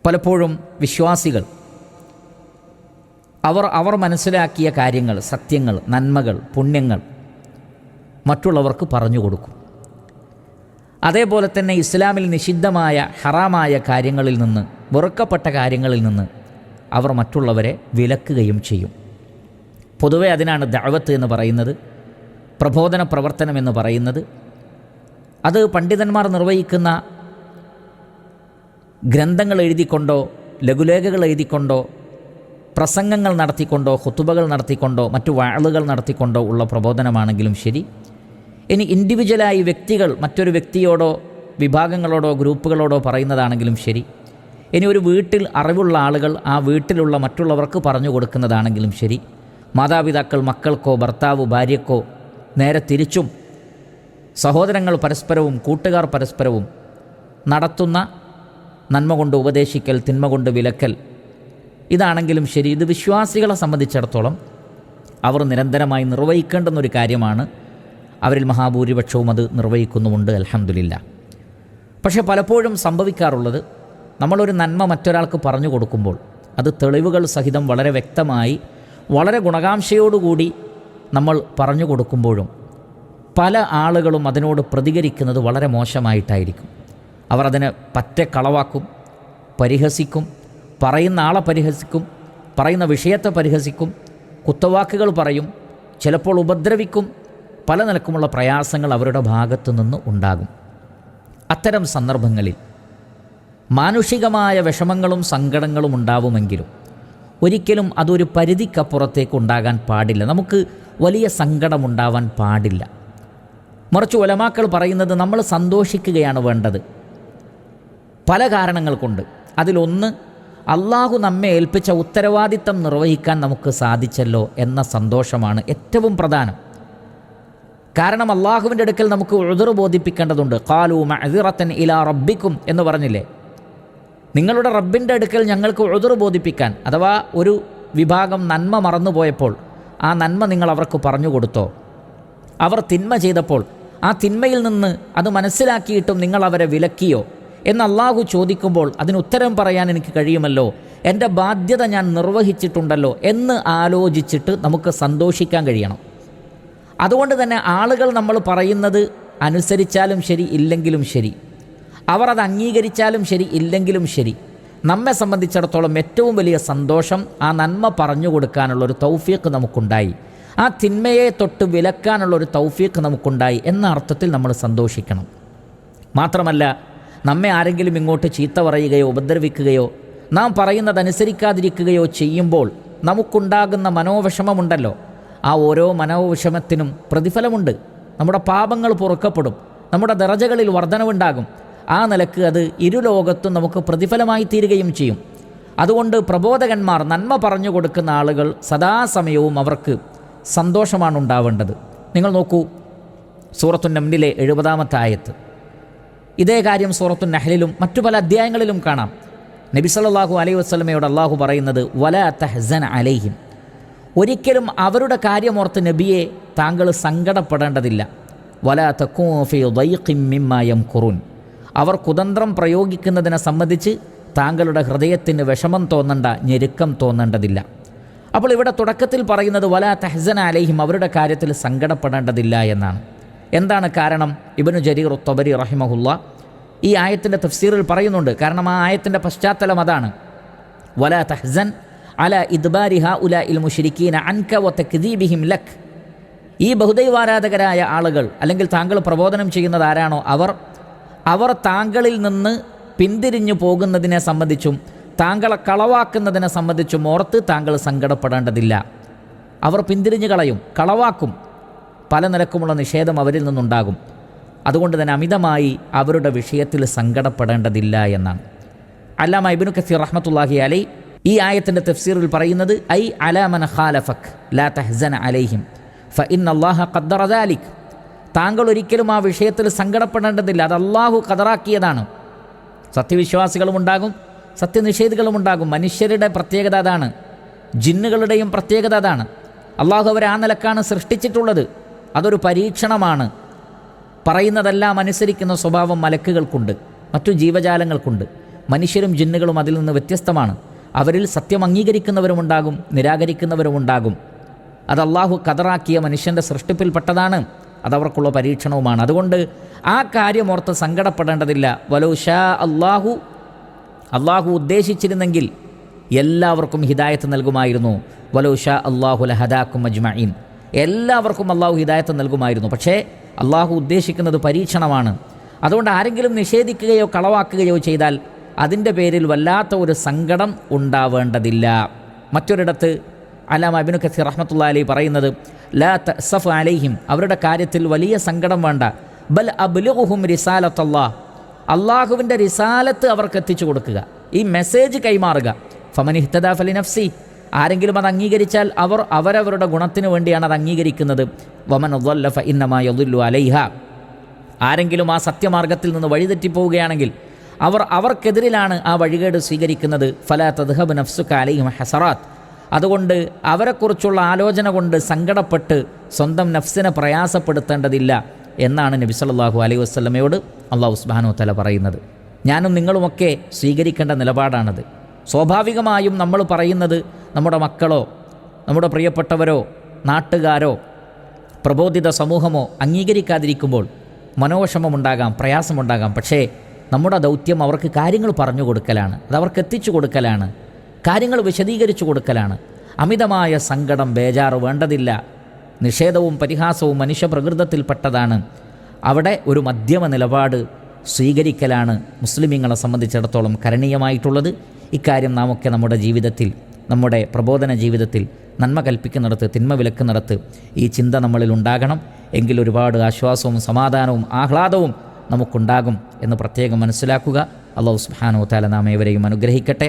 പലപ്പോഴും വിശ്വാസികൾ അവർ മനസ്സിലാക്കിയ കാര്യങ്ങൾ, സത്യങ്ങൾ, നന്മകൾ, പുണ്യങ്ങൾ മറ്റുള്ളവർക്ക് പറഞ്ഞു കൊടുക്കും. അതേപോലെ തന്നെ ഇസ്ലാമിൽ നിഷിദ്ധമായ ഹറാമായ കാര്യങ്ങളിൽ നിന്ന്, വെറുക്കപ്പെട്ട കാര്യങ്ങളിൽ നിന്ന് അവർ മറ്റുള്ളവരെ വിലക്കുകയും ചെയ്യും. പൊതുവെ അതിനാണ് ദഅവത്ത് എന്ന് പറയുന്നത്, പ്രബോധന പ്രവർത്തനം എന്ന് പറയുന്നത്. അത് പണ്ഡിതന്മാർ നിർവഹിക്കുന്ന ഗ്രന്ഥങ്ങൾ എഴുതിക്കൊണ്ടോ, ലഘുലേഖകൾ എഴുതിക്കൊണ്ടോ, പ്രസംഗങ്ങൾ നടത്തിക്കൊണ്ടോ, ഖുതുബകൾ നടത്തിക്കൊണ്ടോ, മറ്റു വഅളുകൾ നടത്തിക്കൊണ്ടോ ഉള്ള പ്രബോധനമാണെങ്കിലും ശരി, ഇനി ഇൻഡിവിജ്വലായി വ്യക്തികൾ മറ്റൊരു വ്യക്തിയോടോ വിഭാഗങ്ങളോടോ ഗ്രൂപ്പുകളോടോ പറയുന്നതാണെങ്കിലും ശരി, ഇനി ഒരു വീട്ടിൽ അറിവുള്ള ആളുകൾ ആ വീട്ടിലുള്ള മറ്റുള്ളവർക്ക് പറഞ്ഞു കൊടുക്കുന്നതാണെങ്കിലും ശരി, മാതാപിതാക്കൾ മക്കൾക്കോ ഭർത്താവ് ഭാര്യക്കോ, നേരെ തിരിച്ചും സഹോദരങ്ങൾ പരസ്പരവും കൂട്ടുകാർ പരസ്പരവും നടത്തുന്ന നന്മ കൊണ്ട് ഉപദേശിക്കൽ, തിന്മ കൊണ്ട് വിലക്കൽ, ഇതാണെങ്കിലും ശരി, ഇത് വിശ്വാസികളെ സംബന്ധിച്ചിടത്തോളം അവർ നിരന്തരമായി നിർവഹിക്കേണ്ടുന്നൊരു കാര്യമാണ്. അവരിൽ മഹാഭൂരിപക്ഷവും അത് നിർവഹിക്കുന്നുമുണ്ട്, അൽഹംദുലില്ലാ. പക്ഷേ പലപ്പോഴും സംഭവിക്കാറുള്ളത്, നമ്മളൊരു നന്മ മറ്റൊരാൾക്ക് പറഞ്ഞു കൊടുക്കുമ്പോൾ അത് തെളിവുകൾ സഹിതം വളരെ വ്യക്തമായി, വളരെ ഗുണകാംക്ഷയോടുകൂടി നമ്മൾ പറഞ്ഞു കൊടുക്കുമ്പോഴും പല ആളുകളും അതിനോട് പ്രതികരിക്കുന്നത് വളരെ മോശമായിട്ടായിരിക്കും. അവർ അതിനെ പറ്റെ കളവാക്കും, പരിഹസിക്കും, പറയുന്ന ആളെ പരിഹസിക്കും, പറയുന്ന വിഷയത്തെ പരിഹസിക്കും, കുത്തവാക്കുകൾ പറയും, ചിലപ്പോൾ ഉപദ്രവിക്കും. പല നിലക്കുമുള്ള പ്രയാസങ്ങൾ അവരുടെ ഭാഗത്തു നിന്ന് ഉണ്ടാകും. അത്തരം സന്ദർഭങ്ങളിൽ മാനുഷികമായ വിഷമങ്ങളും സങ്കടങ്ങളും ഉണ്ടാവുമെങ്കിലും ഒരിക്കലും അതൊരു പരിധിക്കപ്പുറത്തേക്ക് ഉണ്ടാകാൻ പാടില്ല. നമുക്ക് വലിയ സങ്കടമുണ്ടാവാൻ പാടില്ല. മറിച്ച് ഉലമാക്കൾ പറയുന്നത് നമ്മൾ സന്തോഷിക്കുകയാണ് വേണ്ടത്. പല കാരണങ്ങൾ കൊണ്ട്. അതിലൊന്ന്, അള്ളാഹു നമ്മെ ഏൽപ്പിച്ച ഉത്തരവാദിത്തം നിർവഹിക്കാൻ നമുക്ക് സാധിച്ചല്ലോ എന്ന സന്തോഷമാണ് ഏറ്റവും പ്രധാനം. കാരണം അള്ളാഹുവിൻ്റെ അടുക്കൽ നമുക്ക് ഉദ്ർ ബോധിപ്പിക്കേണ്ടതുണ്ട്. ഖാലൂ മഅ്ദിറത്തൻ ഇലാ റബ്ബിക്കും എന്ന് പറഞ്ഞില്ലേ? നിങ്ങളുടെ റബ്ബിൻ്റെ അടുക്കൽ ഞങ്ങൾക്ക് ഉദ്ർ ബോധിപ്പിക്കാൻ, അഥവാ ഒരു വിഭാഗം നന്മ മറന്നുപോയപ്പോൾ ആ നന്മ നിങ്ങൾ അവർക്ക് പറഞ്ഞു കൊടുത്തോ? അവർ തിന്മ ചെയ്തപ്പോൾ ആ തിന്മയിൽ നിന്ന് അത് മനസ്സിലാക്കിയിട്ടും നിങ്ങൾ അവരെ വിലക്കിയോ എന്ന് അള്ളാഹു ചോദിക്കുമ്പോൾ അതിന് ഉത്തരം പറയാൻ എനിക്ക് കഴിയുമല്ലോ, എൻ്റെ ബാധ്യത ഞാൻ നിർവഹിച്ചിട്ടുണ്ടല്ലോ എന്ന് ആലോചിച്ചിട്ട് നമുക്ക് സന്തോഷിക്കാൻ കഴിയണം. അതുകൊണ്ട് തന്നെ ആളുകൾ നമ്മൾ പറയുന്നത് അനുസരിച്ചാലും ശരി, ഇല്ലെങ്കിലും ശരി, അവർ അത് അംഗീകരിച്ചാലും ശരി, ഇല്ലെങ്കിലും ശരി, നമ്മെ സംബന്ധിച്ചിടത്തോളം ഏറ്റവും വലിയ സന്തോഷം ആ നന്മ പറഞ്ഞു കൊടുക്കാനുള്ളൊരു തൗഫീഖ് നമുക്കുണ്ടായി, ആ തിന്മയെ തൊട്ട് വിലക്കാനുള്ളൊരു തൗഫീഖ് നമുക്കുണ്ടായി എന്ന അർത്ഥത്തിൽ നമ്മൾ സന്തോഷിക്കണം. മാത്രമല്ല, നമ്മെ ആരെങ്കിലും ഇങ്ങോട്ട് ചീത്ത പറയുകയോ ഉപദ്രവിക്കുകയോ നാം പറയുന്നതനുസരിക്കാതിരിക്കുകയോ ചെയ്യുമ്പോൾ നമുക്കുണ്ടാകുന്ന മനോവിഷമമുണ്ടല്ലോ, ആ ഓരോ മനോവിഷമത്തിനും പ്രതിഫലമുണ്ട്. നമ്മുടെ പാപങ്ങൾ പൊറുക്കപ്പെടും, നമ്മുടെ ദറജകളിൽ വർധനവുണ്ടാകും. ആ നിലക്ക് അത് ഇരുലോകത്തും നമുക്ക് പ്രതിഫലമായി തീരുകയും ചെയ്യും. അതുകൊണ്ട് പ്രബോധകന്മാർ, നന്മ പറഞ്ഞു കൊടുക്കുന്ന ആളുകൾ സദാസമയവും അവർക്ക് സന്തോഷമാണ് ഉണ്ടാവേണ്ടത്. നിങ്ങൾ നോക്കൂ, സൂറത്തുൻ നംലിലെ 70-ാമത്തെ ആയത്ത്. ഇതേ കാര്യം സൂറത്തുൻ നഹ്ലിലും മറ്റു പല അധ്യായങ്ങളിലും കാണാം. നബി സല്ലല്ലാഹു അലൈഹി വസല്ലമയോട് അള്ളാഹു പറയുന്നത്, വലാ തഹ്സൻ അലൈഹിം, ഒരിക്കലും അവരുടെ കാര്യമോർത്ത് നബിയെ താങ്കൾ സങ്കടപ്പെടേണ്ടതില്ല. വലാ തകൂൻ ഫീ ദൈഖിൻ മിമ്മാ യംകുറൂൻ, അവർ കുതന്ത്രം പ്രയോഗിക്കുന്നതിനെ സംബന്ധിച്ച് താങ്കളുടെ ഹൃദയത്തിന് വിഷമം തോന്നേണ്ട, ഞെരുക്കം തോന്നേണ്ടതില്ല. അപ്പോൾ ഇവിടെ തുടക്കത്തിൽ പറയുന്നത് വലാ തഹ്സൻ അലൈഹിം, അവരുടെ കാര്യത്തിൽ സങ്കടപ്പെടേണ്ടതില്ല എന്നാണ്. എന്താണ് കാരണം? ഇബ്നു ജരീർ ത്വബരി റഹിമഹുല്ല ഈ ആയത്തിൻ്റെ തഫ്സീറിൽ പറയുന്നുണ്ട്. കാരണം ആ ആയത്തിൻ്റെ പശ്ചാത്തലം അതാണ്. വലാ തഹ്സൻ അലാ ഇദ്ബാരി ഹഉലാഇൽ മുശ്രിക്കീന അൻക വതക്ദീബിഹിം ലക്, ഈ ബഹുദൈവാരാധകരായ ആളുകൾ, അല്ലെങ്കിൽ താങ്കൾ പ്രബോധനം ചെയ്യുന്നത് ആരാണോ അവർ താങ്കളിൽ നിന്ന് പിന്തിരിഞ്ഞു പോകുന്നതിനെ സംബന്ധിച്ചും താങ്കളെ കളവാക്കുന്നതിനെ സംബന്ധിച്ചും ഓർത്ത് താങ്കൾ സങ്കടപ്പെടേണ്ടതില്ല. അവർ പിന്തിരിഞ്ഞു കളയും, കളവാക്കും, പല നിലക്കുമുള്ള നിഷേധം അവരിൽ നിന്നുണ്ടാകും. അതുകൊണ്ട് തന്നെ അമിതമായി അവരുടെ വിഷയത്തിൽ സങ്കടപ്പെടേണ്ടതില്ല എന്നാണ്. അല്ലാമ ഇബ്നു കസീർ റഹ്മത്തുള്ളാഹി അലൈഹി ഈ ആയത്തിൻ്റെ തഫ്സീറിൽ പറയുന്നത്, ഐ അലാ മൻ ഖാലഫക് ലാ തഹ്സൻ അലൈഹിം ഫഇന്നല്ലാഹ ഖദ്ദറ ദാലിക്, താങ്കൾ ഒരിക്കലും ആ വിഷയത്തിൽ സങ്കടപ്പെടേണ്ടതില്ല, അത് അള്ളാഹു ഖദറാക്കിയതാണ്. സത്യവിശ്വാസികളും ഉണ്ടാകും, സത്യനിഷേധികളും ഉണ്ടാകും. മനുഷ്യരുടെ പ്രത്യേകത അതാണ്, ജിന്നുകളുടെയും പ്രത്യേകത അതാണ്. അള്ളാഹു അവരെ ആ നിലക്കാണ് സൃഷ്ടിച്ചിട്ടുള്ളത്. അതൊരു പരീക്ഷണമാണ്. പറയുന്നതെല്ലാം അനുസരിക്കുന്ന സ്വഭാവം മലക്കുകൾക്കുണ്ട്, മറ്റു ജീവജാലങ്ങൾക്കുണ്ട്. മനുഷ്യരും ജിന്നുകളും അതിൽ നിന്ന് വ്യത്യസ്തമാണ്. അവരിൽ സത്യം അംഗീകരിക്കുന്നവരുമുണ്ടാകും, നിരാകരിക്കുന്നവരുമുണ്ടാകും. അത് അള്ളാഹു ഖദറാക്കിയ മനുഷ്യൻ്റെ സൃഷ്ടിപ്പിൽപ്പെട്ടതാണ്. അതവർക്കുള്ള പരീക്ഷണവുമാണ്. അതുകൊണ്ട് ആ കാര്യമോർത്ത് സങ്കടപ്പെടേണ്ടതില്ല. വലൗ ഷാ അള്ളാഹു ഉദ്ദേശിച്ചിരുന്നെങ്കിൽ എല്ലാവർക്കും ഹിദായത്ത് നൽകുമായിരുന്നു. വലൗ ഷാ അല്ലാഹു ലഹദാക്കും അജ്മഈൻ, എല്ലാവർക്കും അള്ളാഹു ഹിദായത്ത് നൽകുമായിരുന്നു. പക്ഷേ അള്ളാഹു ഉദ്ദേശിക്കുന്നത് പരീക്ഷണമാണ്. അതുകൊണ്ട് ആരെങ്കിലും നിഷേധിക്കുകയോ കളവാക്കുകയോ ചെയ്താൽ അതിൻ്റെ പേരിൽ വല്ലാത്ത ഒരു സങ്കടം ഉണ്ടാവേണ്ടതില്ല. മറ്റൊരിടത്ത് അല്ലാമ ഇബ്നു കസീർ റഹ്മത്തുള്ളാഹി അലൈഹി പറയുന്നത്, ലാ തഅസഫ് അലൈഹിം, അവരുടെ കാര്യത്തിൽ വലിയ സങ്കടം വേണ്ട. ബൽ അബ്ലിഗുഹും റിസാലത്തല്ലാഹ്, അള്ളാഹുവിൻ്റെ റിസാലത്ത് അവർക്ക് എത്തിച്ചു കൊടുക്കുക, ഈ മെസ്സേജ് കൈമാറുക. ഫമൻ ഇഹ്തദാ ഫലിനഫ്സി, ആരെങ്കിലും അത് അംഗീകരിച്ചാൽ അവർ അവരവരുടെ ഗുണത്തിന് വേണ്ടിയാണ് അത് അംഗീകരിക്കുന്നത്. വമൻ ളല്ല ഫഇന്നമാ യദുല്ലു അലൈഹ, ആരെങ്കിലും ആ സത്യമാർഗത്തിൽ നിന്ന് വഴിതെറ്റിപ്പോവുകയാണെങ്കിൽ അവർക്കെതിരിലാണ് ആ വഴികേട് സ്വീകരിക്കുന്നത്. ഫലാ തദ്ഹബ് നഫ്സുക അലൈഹിം ഹസറാത്ത്, അതുകൊണ്ട് അവരെക്കുറിച്ചുള്ള ആലോചന കൊണ്ട് സങ്കടപ്പെട്ട് സ്വന്തം നഫ്സിനെ പ്രയാസപ്പെടുത്തേണ്ടതില്ല എന്നാണ് നബി സല്ലല്ലാഹു അലൈഹി വസല്ലമയോട് അല്ലാഹു സുബ്ഹാനഹു വ തആല പറയുന്നത്. ഞാനും നിങ്ങളുമൊക്കെ സ്വീകരിക്കേണ്ട നിലപാടാണത്. സ്വാഭാവികമായും നമ്മൾ പറയുന്നത് നമ്മുടെ മക്കളോ നമ്മുടെ പ്രിയപ്പെട്ടവരോ നാട്ടുകാരോ പ്രബോധിത സമൂഹമോ അംഗീകരിക്കാതിരിക്കുമ്പോൾ മനോവിഷമമുണ്ടാകാം, പ്രയാസമുണ്ടാകാം. പക്ഷേ നമ്മുടെ ദൗത്യം അവർക്ക് കാര്യങ്ങൾ പറഞ്ഞു കൊടുക്കലാണ്, അതവർക്ക് എത്തിച്ചു കൊടുക്കലാണ്, കാര്യങ്ങൾ വിശദീകരിച്ചു കൊടുക്കലാണ്. അമിതമായ സങ്കടം, ബേജാറ് വേണ്ടതില്ല. നിഷേധവും പരിഹാസവും മനുഷ്യപ്രകൃതത്തിൽപ്പെട്ടതാണ്. അവിടെ ഒരു മധ്യമ നിലപാട് സ്വീകരിക്കലാണ് മുസ്ലിമീങ്ങളെ സംബന്ധിച്ചിടത്തോളം കരണീയമായിട്ടുള്ളത്. ഇക്കാര്യം നാമൊക്കെ നമ്മുടെ ജീവിതത്തിൽ, നമ്മുടെ പ്രബോധന ജീവിതത്തിൽ നന്മ കൽപ്പിക്കുന്നിടത്ത്, തിന്മ വിലക്കുന്നിടത്ത് ഈ ചിന്ത നമ്മളിൽ ഉണ്ടാകണം. എങ്കിൽ ഒരുപാട് ആശ്വാസവും സമാധാനവും ആഹ്ലാദവും നമുക്കുണ്ടാകും എന്ന് പ്രത്യേകം മനസ്സിലാക്കുക. അല്ലാഹു സുബ്ഹാനഹു വ തആല നാം ഏവരെയും അനുഗ്രഹിക്കട്ടെ.